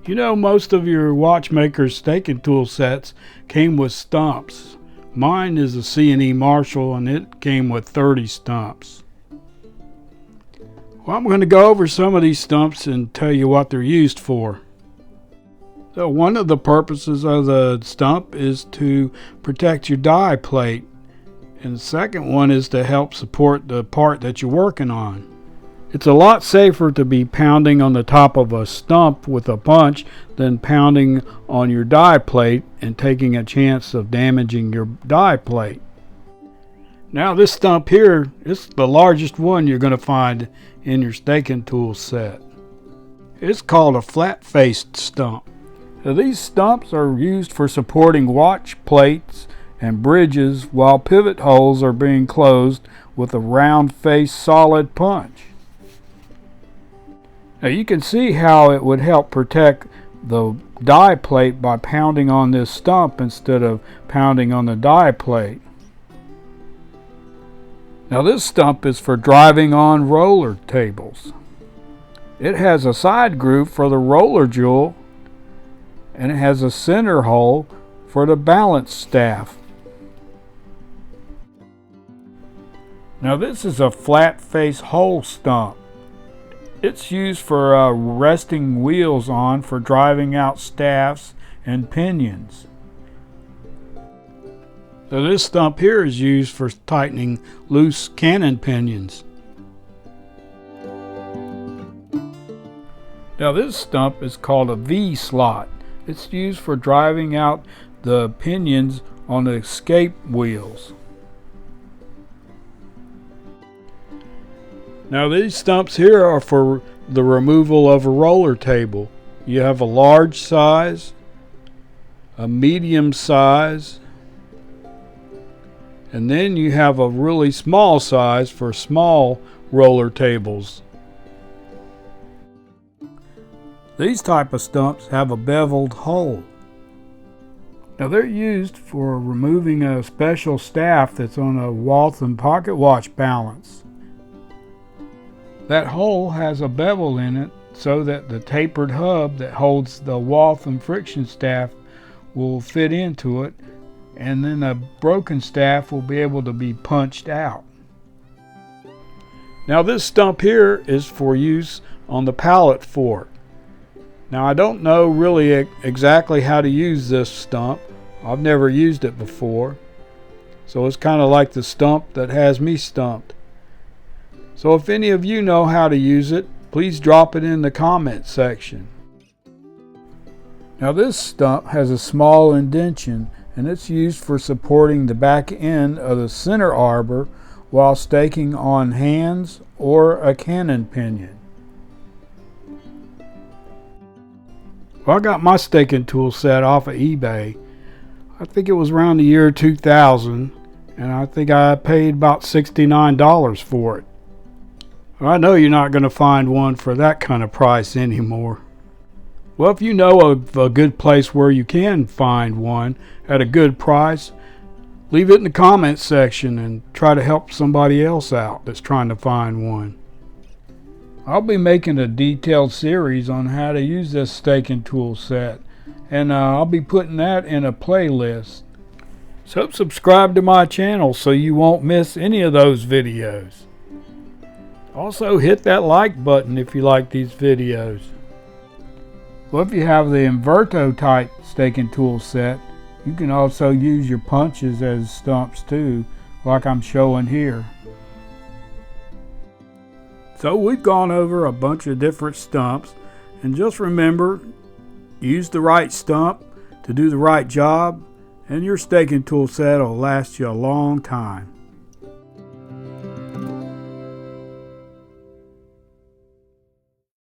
You know, most of your Watchmakers staking tool sets came with stumps. Mine is a C&E Marshall and it came with 30 stumps. Well, I'm going to go over some of these stumps and tell you what they're used for. So one of the purposes of the stump is to protect your die plate, and the second one is to help support the part that you're working on. It's a lot safer to be pounding on the top of a stump with a punch than pounding on your die plate and taking a chance of damaging your die plate. Now this stump here is the largest one you're going to find in your staking tool set. It's called a flat-faced stump. Now, these stumps are used for supporting watch plates and bridges while pivot holes are being closed with a round-faced solid punch. Now you can see how it would help protect the die plate by pounding on this stump instead of pounding on the die plate. Now this stump is for driving on roller tables. It has a side groove for the roller jewel and it has a center hole for the balance staff. Now this is a flat face hole stump. It's used for resting wheels on for driving out staffs and pinions. So this stump here is used for tightening loose cannon pinions. Now this stump is called a V slot. It's used for driving out the pinions on the escape wheels. Now these stumps here are for the removal of a roller table. You have a large size, a medium size, and then you have a really small size for small roller tables. These type of stumps have a beveled hole. Now they're used for removing a special staff that's on a Waltham Pocket Watch Balance. That hole has a bevel in it so that the tapered hub that holds the Waltham friction staff will fit into it, and then a broken staff will be able to be punched out. Now this stump here is for use on the pallet fork. Now I don't know really exactly how to use this stump. I've never used it before. So it's kind of like the stump that has me stumped. So if any of you know how to use it, please drop it in the comment section. Now this stump has a small indentation and it's used for supporting the back end of the center arbor while staking on hands or a cannon pinion. Well, I got my staking tool set off of eBay. I think it was around the year 2000, and I think I paid about $69 for it. Well, I know you're not going to find one for that kind of price anymore. Well, if you know of a good place where you can find one at a good price, leave it in the comments section and try to help somebody else out that's trying to find one. I'll be making a detailed series on how to use this staking tool set, and I'll be putting that in a playlist. So subscribe to my channel so you won't miss any of those videos. Also hit that like button if you like these videos. Well, if you have the Inverto type staking tool set, you can also use your punches as stumps too, like I'm showing here. So we've gone over a bunch of different stumps, and just remember, use the right stump to do the right job, and your staking tool set will last you a long time.